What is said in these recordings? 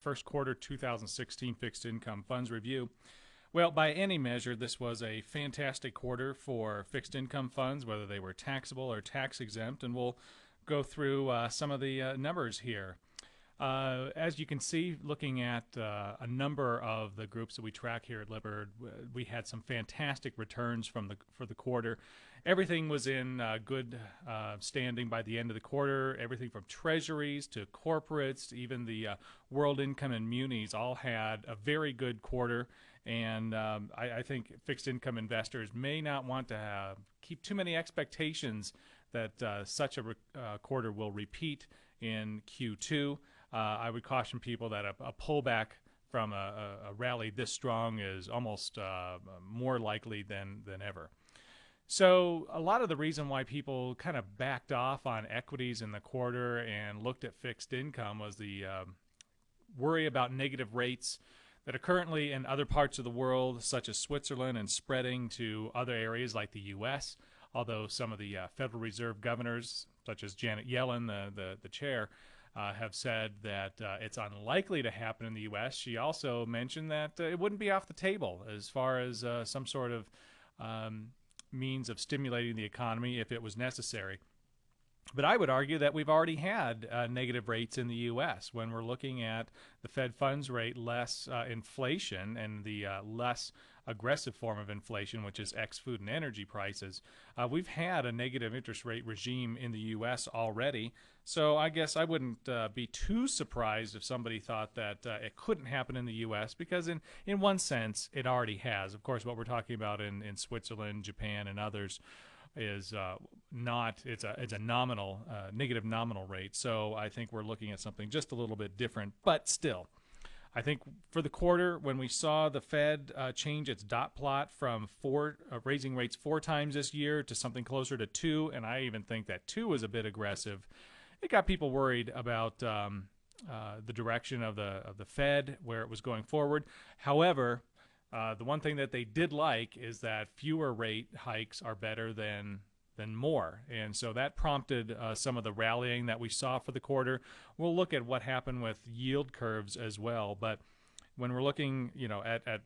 First quarter 2016 fixed income funds review. Well, by any measure, this was a fantastic quarter for fixed income funds, whether they were taxable or tax exempt, and we'll go through some of the numbers here. As you can see, looking at a number of the groups that we track here at Lippert, we had some fantastic returns for the quarter. Everything was in good standing by the end of the quarter. Everything from treasuries to corporates to even the world income and munis all had a very good quarter. And I think fixed income investors may not want to keep too many expectations that such a quarter will repeat in Q2. I would caution people that a pullback from a rally this strong is almost more likely than ever. So a lot of the reason why people kind of backed off on equities in the quarter and looked at fixed income was the worry about negative rates that are currently in other parts of the world, such as Switzerland, and spreading to other areas like the U.S., although some of the Federal Reserve governors, such as Janet Yellen, the chair, have said that it's unlikely to happen in the U.S. She also mentioned that it wouldn't be off the table as far as some sort of means of stimulating the economy if it was necessary. But I would argue that we've already had negative rates in the U.S. when we're looking at the Fed funds rate less inflation and the less aggressive form of inflation, which is ex-food and energy prices. We've had a negative interest rate regime in the U.S. already, so I guess I wouldn't be too surprised if somebody thought that it couldn't happen in the U.S. because in one sense it already has. Of course, what we're talking about in Switzerland, Japan, and others is not, it's a nominal, negative nominal rate. So I think we're looking at something just a little bit different, but still. I think for the quarter, when we saw the Fed change its dot plot from raising rates 4 times this year to something closer to 2, and I even think that 2 is a bit aggressive, it got people worried about the direction of the Fed, where it was going forward. However, the one thing that they did like is that fewer rate hikes are better than more. And so that prompted some of the rallying that we saw for the quarter. We'll look at what happened with yield curves as well. But when we're looking, at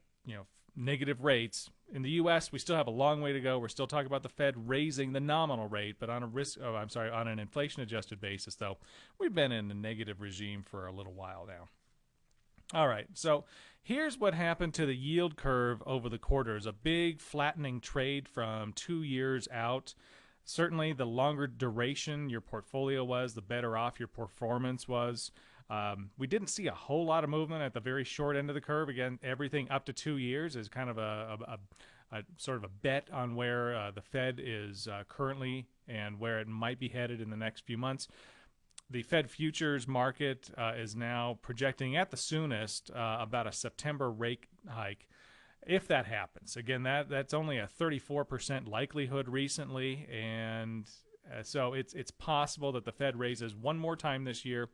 negative rates in the U.S., we still have a long way to go. We're still talking about the Fed raising the nominal rate, but on on an inflation-adjusted basis, though, we've been in a negative regime for a little while now. All right, so here's what happened to the yield curve over the quarters. A big flattening trade from 2 years out. Certainly, the longer duration your portfolio was, the better off your performance was. We didn't see a whole lot of movement at the very short end of the curve. Again, everything up to 2 years is kind of a sort of a bet on where the Fed is currently and where it might be headed in the next few months. The Fed futures market is now projecting at the soonest about a September rate hike, if that happens. Again, that's only a 34% likelihood recently, and so it's possible that the Fed raises one more time this year.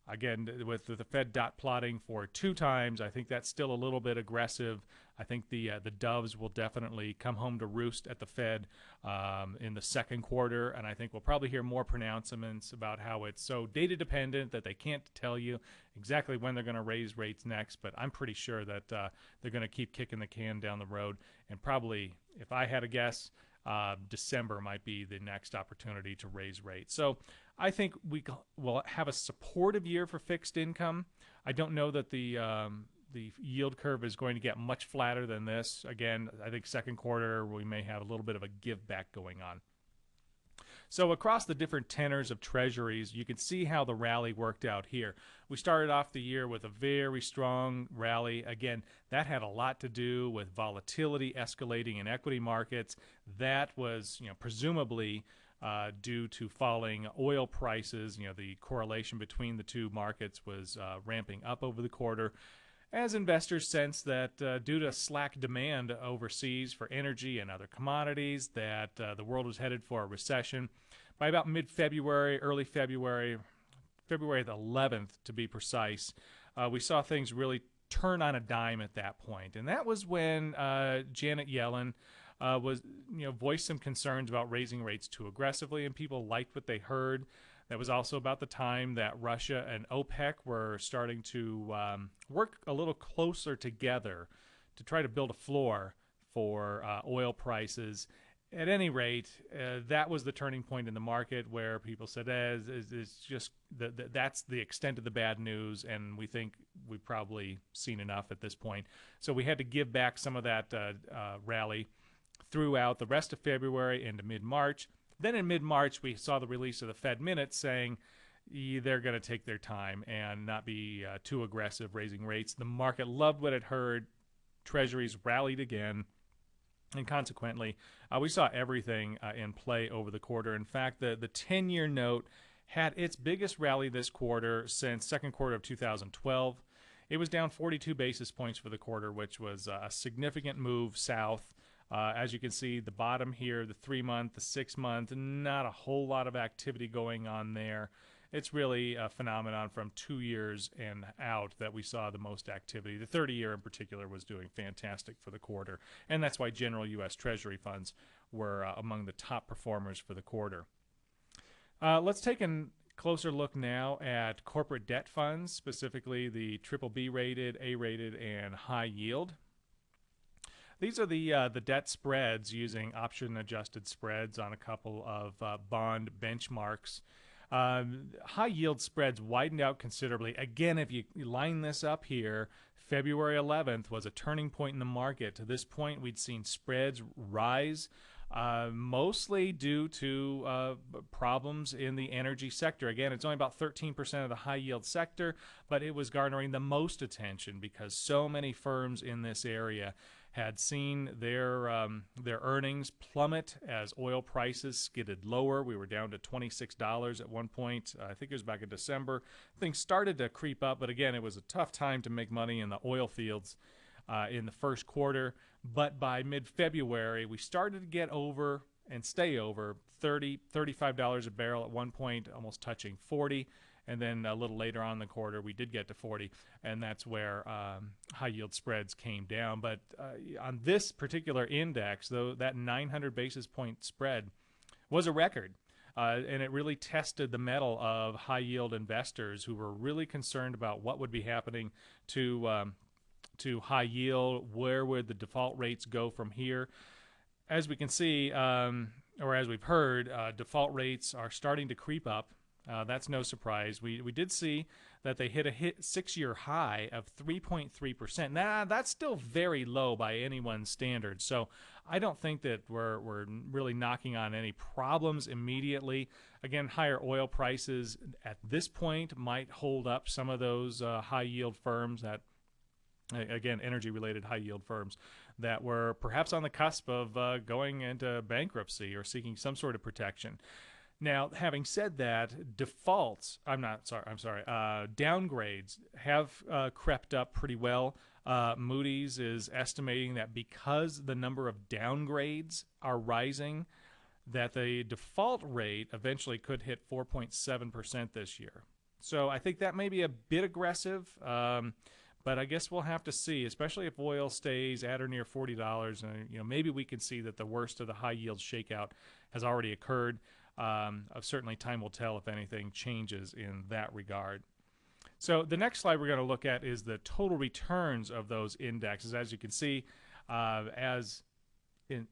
Again, with the Fed dot plotting for 2 times, I think that's still a little bit aggressive. I think the doves will definitely come home to roost at the Fed in the second quarter, and I think we'll probably hear more pronouncements about how it's so data dependent that they can't tell you exactly when they're going to raise rates next. But I'm pretty sure that they're going to keep kicking the can down the road, and probably, if I had a guess, December might be the next opportunity to raise rates. So I think we will have a supportive year for fixed income. I don't know that the yield curve is going to get much flatter than this. Again, I think second quarter we may have a little bit of a give back going on. So across the different tenors of treasuries, you can see how the rally worked out here. We started off the year with a very strong rally. Again, that had a lot to do with volatility escalating in equity markets. That was, presumably due to falling oil prices. The correlation between the two markets was ramping up over the quarter, as investors sense that due to slack demand overseas for energy and other commodities, that the world was headed for a recession. By about mid-February, early February, February the 11th to be precise, we saw things really turn on a dime at that point. And that was when Janet Yellen voiced some concerns about raising rates too aggressively, and people liked what they heard. That was also about the time that Russia and OPEC were starting to work a little closer together to try to build a floor for oil prices. At any rate, that was the turning point in the market where people said, it's just that's the extent of the bad news, and we think we've probably seen enough at this point. So we had to give back some of that rally throughout the rest of February into mid-March. Then in mid-March, we saw the release of the Fed minutes saying they're going to take their time and not be too aggressive raising rates. The market loved what it heard. Treasuries rallied again. And consequently, we saw everything in play over the quarter. In fact, the 10-year note had its biggest rally this quarter since second quarter of 2012. It was down 42 basis points for the quarter, which was a significant move south. As you can see, the bottom here, the 3-month, the 6-month, not a whole lot of activity going on there. It's really a phenomenon from 2 years and out that we saw the most activity. The 30-year in particular was doing fantastic for the quarter, and that's why general U.S. Treasury funds were among the top performers for the quarter. Let's take a closer look now at corporate debt funds, specifically the BBB rated, A rated, and high yield. These are the debt spreads using option-adjusted spreads on a couple of bond benchmarks. High yield spreads widened out considerably. Again, if you line this up here, February 11th was a turning point in the market. To this point, we'd seen spreads rise, mostly due to problems in the energy sector. Again, it's only about 13% of the high yield sector, but it was garnering the most attention because so many firms in this area had seen their earnings plummet as oil prices skidded lower. We were down to $26 at one point. I think it was back in December. Things started to creep up, but again, it was a tough time to make money in the oil fields in the first quarter. But by mid-February, we started to get over and stay over $30, $35 a barrel at one point, almost touching 40. And then a little later on in the quarter, we did get to 40, and that's where high-yield spreads came down. But on this particular index, though, that 900 basis point spread was a record, and it really tested the mettle of high-yield investors who were really concerned about what would be happening to high yield. Where would the default rates go from here? As we can see, or as we've heard, default rates are starting to creep up. That's no surprise. We did see that they hit a 6-year high of 3.3%. Now, that's still very low by anyone's standards. So I don't think that we're really knocking on any problems immediately. Again, higher oil prices at this point might hold up some of those high-yield firms that, again, energy-related high-yield firms that were perhaps on the cusp of going into bankruptcy or seeking some sort of protection. Now, having said that, downgrades have crept up pretty well. Moody's is estimating that because the number of downgrades are rising, that the default rate eventually could hit 4.7% this year. So I think that may be a bit aggressive, but I guess we'll have to see, especially if oil stays at or near $40. Maybe we can see that the worst of the high yield shakeout has already occurred. Certainly time will tell if anything changes in that regard. So the next slide we're going to look at is the total returns of those indexes. As you can see, in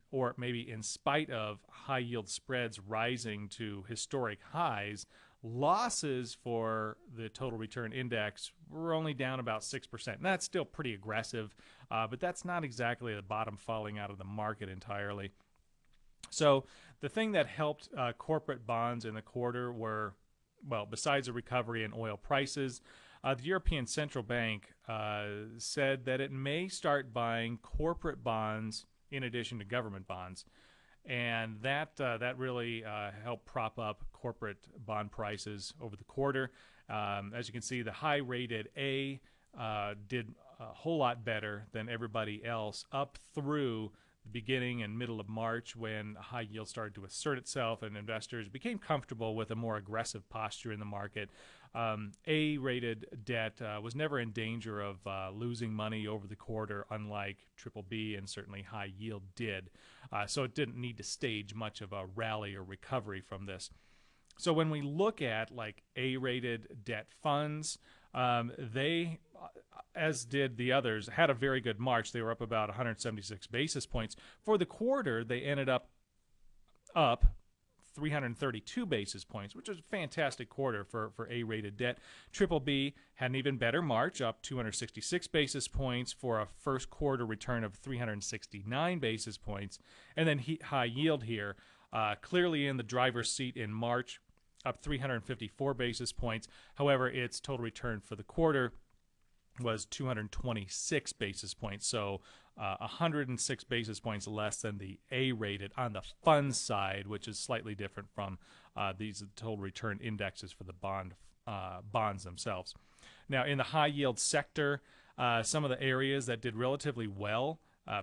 spite of high yield spreads rising to historic highs, losses for the total return index were only down about 6%. And that's still pretty aggressive, but that's not exactly the bottom falling out of the market entirely. So the thing that helped corporate bonds in the quarter were, well, besides a recovery in oil prices, the European Central Bank said that it may start buying corporate bonds in addition to government bonds. And that really helped prop up corporate bond prices over the quarter. As you can see, the high-rated A did a whole lot better than everybody else up through the beginning and middle of March, when high yield started to assert itself and investors became comfortable with a more aggressive posture in the market. A-rated debt was never in danger of losing money over the quarter, unlike BBB and certainly high yield did. So it didn't need to stage much of a rally or recovery from this. So when we look at like A-rated debt funds, they, as did the others, had a very good March. They were up about 176 basis points. For the quarter, they ended up 332 basis points, which is a fantastic quarter for A-rated debt. Triple B had an even better March, up 266 basis points for a first quarter return of 369 basis points. And then high yield here, clearly in the driver's seat in March, up 354 basis points. However, its total return for the quarter was 226 basis points, so 106 basis points less than the A-rated on the fund side, which is slightly different from these total return indexes for the bonds themselves. Now, in the high-yield sector, some of the areas that did relatively well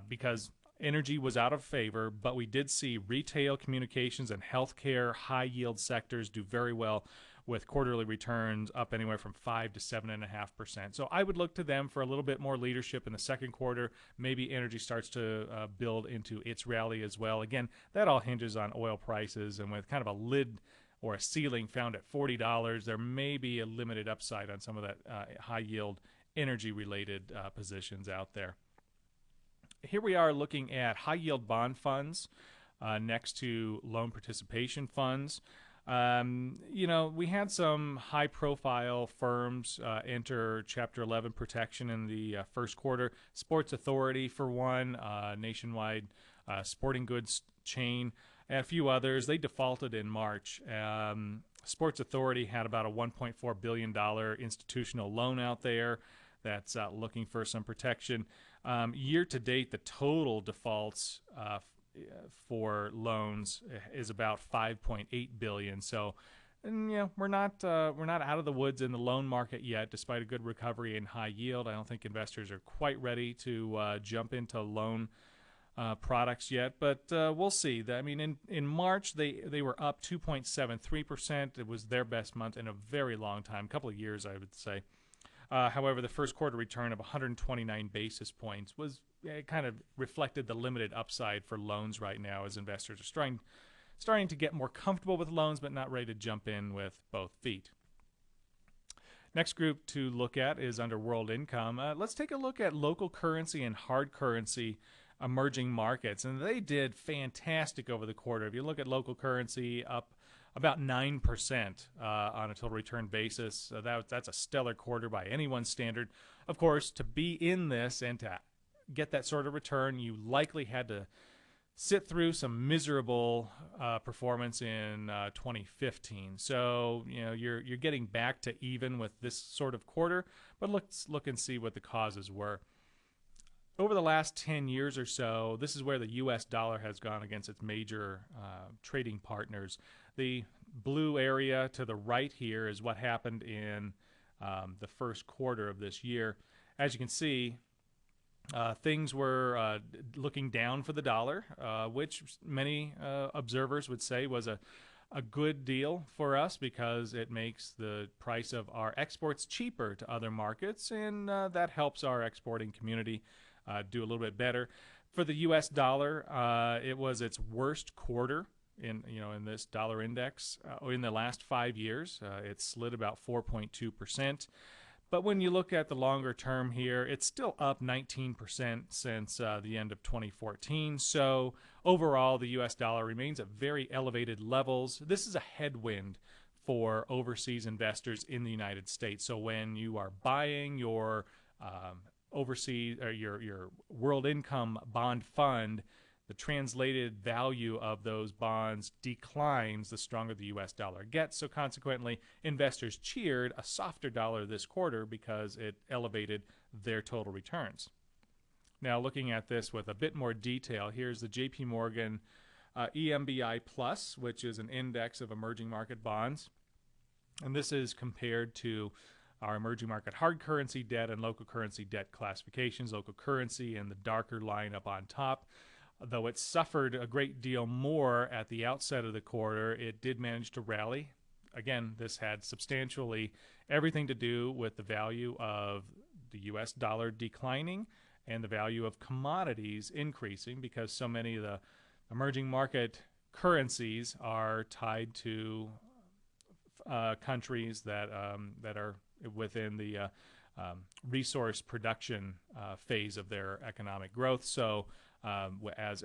because energy was out of favor, but we did see retail, communications, and healthcare high-yield sectors do very well, with quarterly returns up anywhere from 5 to 7.5%. So I would look to them for a little bit more leadership in the second quarter. Maybe energy starts to build into its rally as well. Again, that all hinges on oil prices, and with kind of a lid or a ceiling found at $40, there may be a limited upside on some of that high-yield energy-related positions out there. Here we are looking at high-yield bond funds next to loan participation funds. We had some high-profile firms enter Chapter 11 protection in the first quarter. Sports Authority, for one, nationwide sporting goods chain, and a few others. They defaulted in March. Sports Authority had about a $1.4 billion institutional loan out there that's looking for some protection. Year to date, the total defaults for loans is about $5.8 billion. So, we're not out of the woods in the loan market yet, despite a good recovery in high yield. I don't think investors are quite ready to jump into loan products yet, but we'll see. I mean, in March they were up 2.73%. It was their best month in a very long time, a couple of years, I would say. However, the first quarter return of 129 basis points was kind of reflected the limited upside for loans right now, as investors are starting to get more comfortable with loans, but not ready to jump in with both feet. Next group to look at is under world income. Let's take a look at local currency and hard currency emerging markets, and they did fantastic over the quarter. If you look at local currency, up about 9% on a total return basis. That's a stellar quarter by anyone's standard. Of course, to be in this and to get that sort of return, you likely had to sit through some miserable performance in 2015. So you're getting back to even with this sort of quarter, but let's look and see what the causes were. Over the last 10 years or so, this is where the U.S. dollar has gone against its major trading partners. The blue area to the right here is what happened in the first quarter of this year. As you can see, things were looking down for the dollar, which many observers would say was a good deal for us because it makes the price of our exports cheaper to other markets, and that helps our exporting community do a little bit better. For the U.S. dollar, it was its worst quarter in this dollar index in the last 5 years. It slid about 4.2%. But when you look at the longer term here, it's still up 19% since the end of 2014. So overall, the U.S. dollar remains at very elevated levels. This is a headwind for overseas investors in the United States. So when you are buying your overseas or your world income bond fund, the translated value of those bonds declines the stronger the U.S. dollar gets. So consequently, investors cheered a softer dollar this quarter because it elevated their total returns. Now, looking at this with a bit more detail, here's the J.P. Morgan EMBI Plus, which is an index of emerging market bonds. And this is compared to our emerging market hard currency debt and local currency debt classifications. Local currency and the darker line up on top. Though it suffered a great deal more at the outset of the quarter, it did manage to rally. Again, this had substantially everything to do with the value of the U.S. dollar declining and the value of commodities increasing, because so many of the emerging market currencies are tied to countries that that are within the resource production phase of their economic growth. So as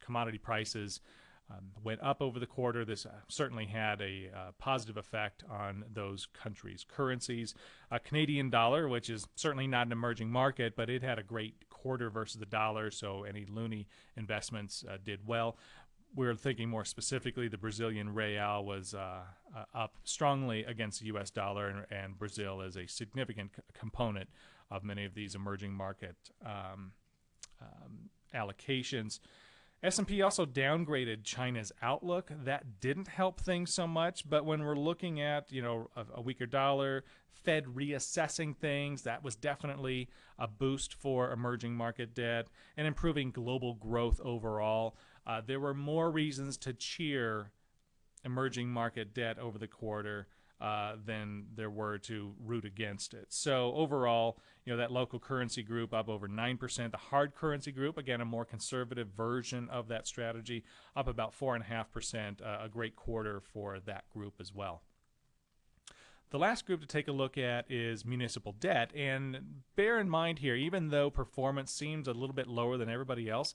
commodity prices went up over the quarter, this certainly had a positive effect on those countries' currencies. Canadian dollar, which is certainly not an emerging market, but it had a great quarter versus the dollar, so any loonie investments did well. We're thinking more specifically, the Brazilian real was up strongly against the U.S. dollar, and Brazil is a significant component of many of these emerging market allocations. S&P also downgraded China's outlook. That didn't help things so much, but when we're looking at, you know, a weaker dollar, Fed reassessing things, that was definitely a boost for emerging market debt and improving global growth overall. There were more reasons to cheer emerging market debt over the quarter than there were to root against it. So overall, you know, that local currency group up over 9%. The hard currency group, again, a more conservative version of that strategy, up about 4.5%. A great quarter for that group as well. The last group to take a look at is municipal debt. And bear in mind here, even though performance seems a little bit lower than everybody else,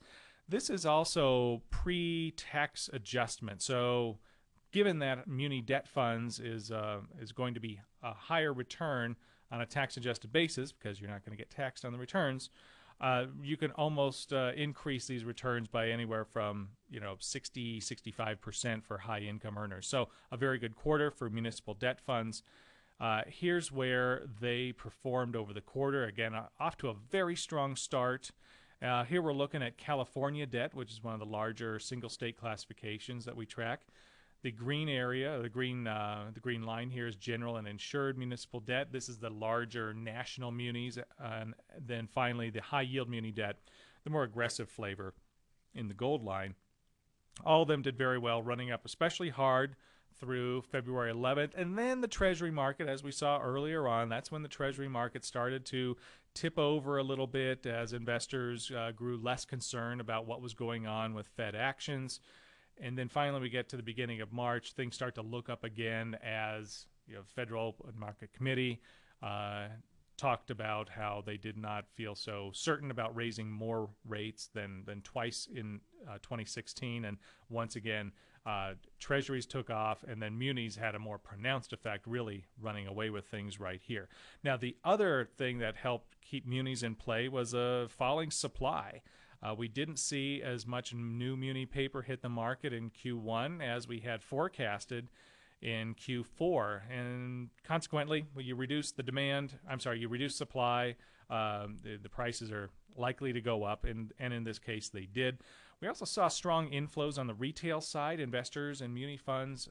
this is also pre-tax adjustment. So given that muni debt funds is going to be a higher return on a tax-adjusted basis because you're not going to get taxed on the returns, you can almost increase these returns by anywhere from 60-65% for high-income earners. So a very good quarter for municipal debt funds. Here's where they performed over the quarter. Again, off to a very strong start. Here we're looking at California debt, which is one of the larger single-state classifications that we track. The green area, the green line here is general and insured municipal debt. This is the larger national munis, and then finally the high-yield muni debt, the more aggressive flavor in the gold line. All of them did very well, running up especially hard through February 11th. And then the Treasury market, as we saw earlier on, that's when the Treasury market started to tip over a little bit as investors grew less concerned about what was going on with Fed actions. And then finally we get to the beginning of March, things start to look up again as Federal Market Committee talked about how they did not feel so certain about raising more rates than twice in 2016. And once again, treasuries took off, and then munis had a more pronounced effect, really running away with things right here. Now, the other thing that helped keep munis in play was a falling supply. We didn't see as much new muni paper hit the market in Q1 as we had forecasted in Q4, and consequently, when you reduce you reduce supply, the prices are likely to go up, and in this case they did. We also saw strong inflows on the retail side. Investors and muni funds,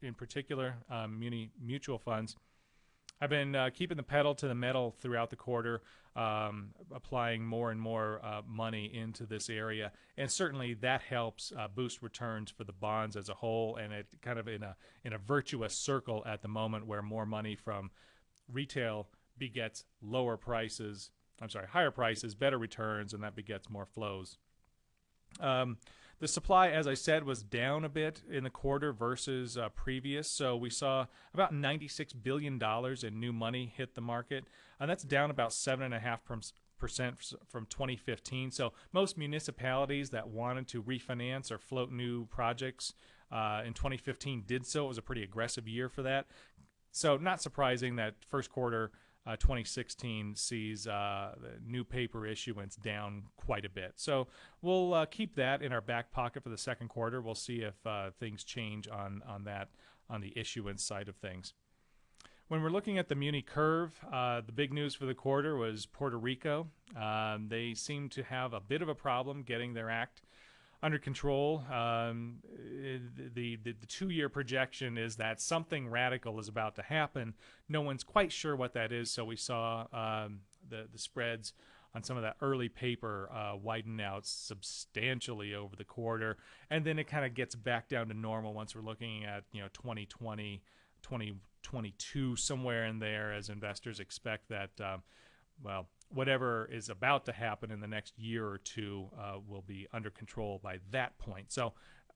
in particular muni mutual funds, have been keeping the pedal to the metal throughout the quarter, applying more and more money into this area, and certainly that helps boost returns for the bonds as a whole, and it kind of in a virtuous circle at the moment where more money from retail begets higher prices, better returns, and that begets more flows. The supply, as I said, was down a bit in the quarter versus previous. So we saw about $96 billion in new money hit the market, and that's down about 7.5% from 2015. So most municipalities that wanted to refinance or float new projects in 2015 did so. It was a pretty aggressive year for that. So not surprising that first quarter 2016 sees the new paper issuance down quite a bit. So we'll keep that in our back pocket for the second quarter. We'll see if things change on the issuance side of things. When we're looking at the Muni curve, the big news for the quarter was Puerto Rico. They seem to have a bit of a problem getting their act under control. The 2-year projection is that something radical is about to happen. No one's quite sure what that is, so we saw the spreads on some of that early paper widen out substantially over the quarter, and then it kind of gets back down to normal once we're looking at 2020, 2022, somewhere in there, as investors expect that whatever is about to happen in the next year or two will be under control by that point. So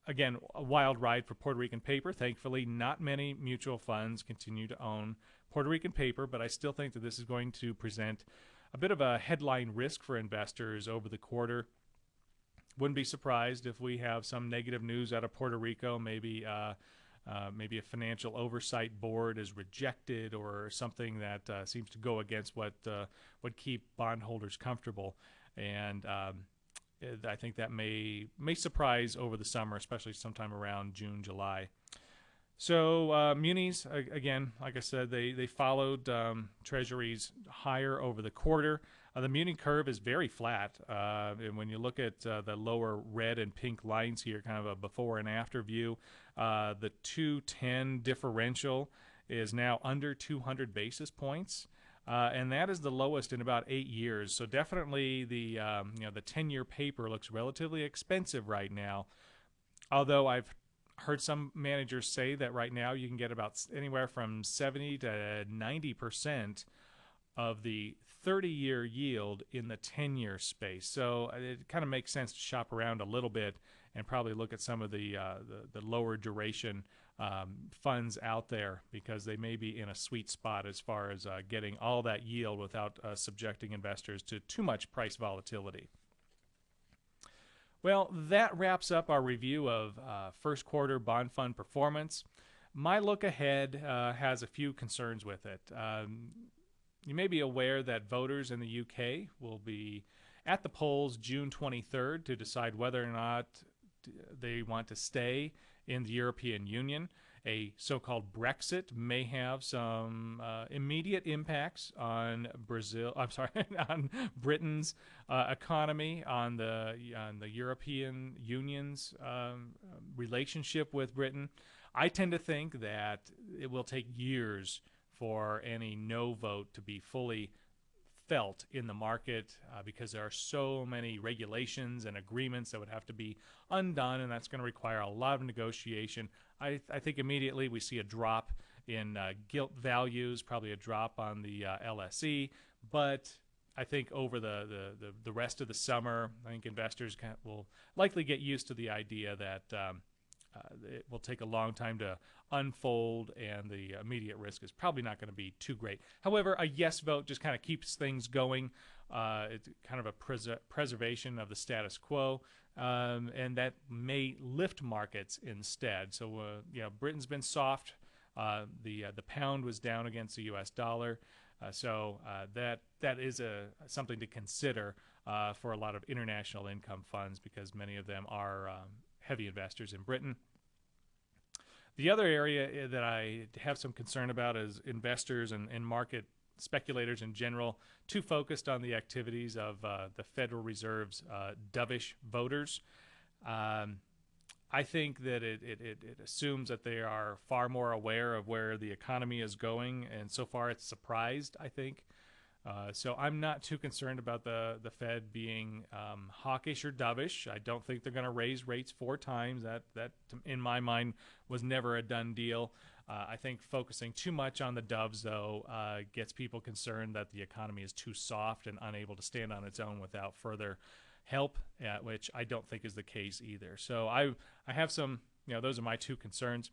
again, a wild ride for Puerto Rican paper. Thankfully, not many mutual funds continue to own Puerto Rican paper, but I still think that this is going to present a bit of a headline risk for investors over the quarter. Wouldn't be surprised if we have some negative news out of Puerto Rico. Maybe a financial oversight board is rejected, or something that seems to go against what would keep bondholders comfortable. And I think that may surprise over the summer, especially sometime around June, July. So munis, again, like I said, they followed treasuries higher over the quarter. The Muni curve is very flat. And when you look at the lower red and pink lines here, kind of a before and after view, the 210 differential is now under 200 basis points. And that is the lowest in about 8 years. So definitely the 10-year paper looks relatively expensive right now. Although I've heard some managers say that right now you can get about anywhere from 70 to 90% of the 30-year yield in the 10-year space. So it kind of makes sense to shop around a little bit and probably look at some of the lower duration funds out there, because they may be in a sweet spot as far as getting all that yield without subjecting investors to too much price volatility. Well, that wraps up our review of first quarter bond fund performance. My look ahead has a few concerns with it. You may be aware that voters in the UK will be at the polls June 23rd to decide whether or not they want to stay in the European Union. A so-called Brexit may have some immediate impacts on on Britain's economy, on the European Union's relationship with Britain. I tend to think that it will take years for any no vote to be fully felt in the market, because there are so many regulations and agreements that would have to be undone, and that's going to require a lot of negotiation. I think immediately we see a drop in gilt values, probably a drop on the LSE, but I think over the rest of the summer, I think investors will likely get used to the idea that it will take a long time to unfold, and the immediate risk is probably not going to be too great. However, a yes vote just kind of keeps things going. It's kind of a preservation of the status quo, and that may lift markets instead. So, Britain's been soft. The pound was down against the U.S. dollar. So that is something to consider for a lot of international income funds, because many of them are heavy investors in Britain. The other area that I have some concern about is investors and market speculators in general, too focused on the activities of the Federal Reserve's dovish voters. I think that it assumes that they are far more aware of where the economy is going, and so far it's surprised, I think. So I'm not too concerned about the Fed being hawkish or dovish. I don't think they're going to raise rates 4 times. That, in my mind, was never a done deal. I think focusing too much on the doves, though, gets people concerned that the economy is too soft and unable to stand on its own without further help, which I don't think is the case either. So I have some, those are my 2 concerns.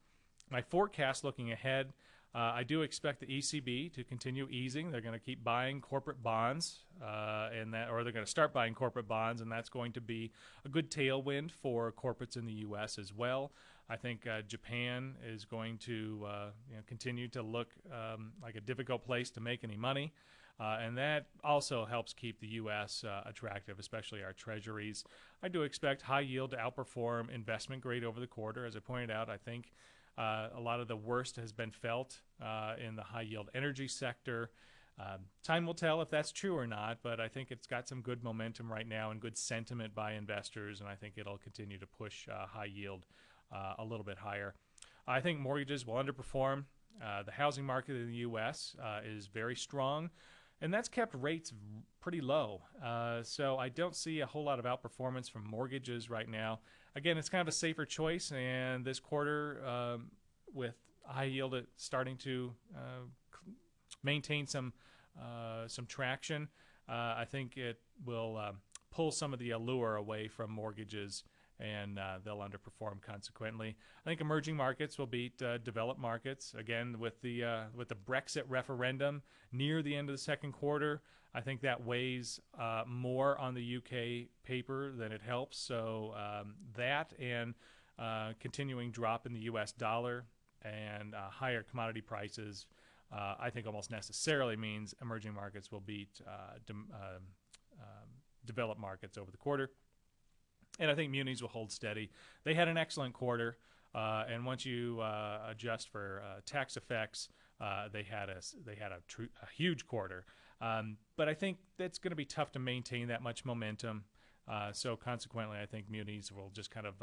My forecast looking ahead, I do expect the ECB to continue easing. They're going to keep buying corporate bonds, or they're going to start buying corporate bonds, and that's going to be a good tailwind for corporates in the U.S. as well. I think Japan is going to continue to look like a difficult place to make any money, and that also helps keep the U.S. Attractive, especially our treasuries. I do expect high yield to outperform investment grade over the quarter. As I pointed out, I think a lot of the worst has been felt in the high-yield energy sector. Time will tell if that's true or not, but I think it's got some good momentum right now and good sentiment by investors, and I think it'll continue to push high yield a little bit higher. I think mortgages will underperform. The housing market in the U.S. is very strong, and that's kept rates pretty low. So I don't see a whole lot of outperformance from mortgages right now. Again, it's kind of a safer choice, and this quarter, with high yield starting to maintain some traction, I think it will pull some of the allure away from mortgages and they'll underperform consequently. I think emerging markets will beat developed markets again with the Brexit referendum near the end of the second quarter. I think that weighs more on the UK paper than it helps. So that and continuing drop in the US dollar and higher commodity prices, I think almost necessarily means emerging markets will beat developed markets over the quarter. And I think munis will hold steady. They had an excellent quarter, and once you adjust for tax effects, they had a huge quarter. But I think that's going to be tough to maintain that much momentum. So consequently, I think munis will just kind of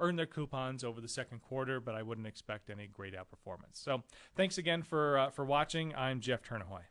earn their coupons over the second quarter, but I wouldn't expect any great outperformance. So thanks again for watching. I'm Jeff Tjornehoj.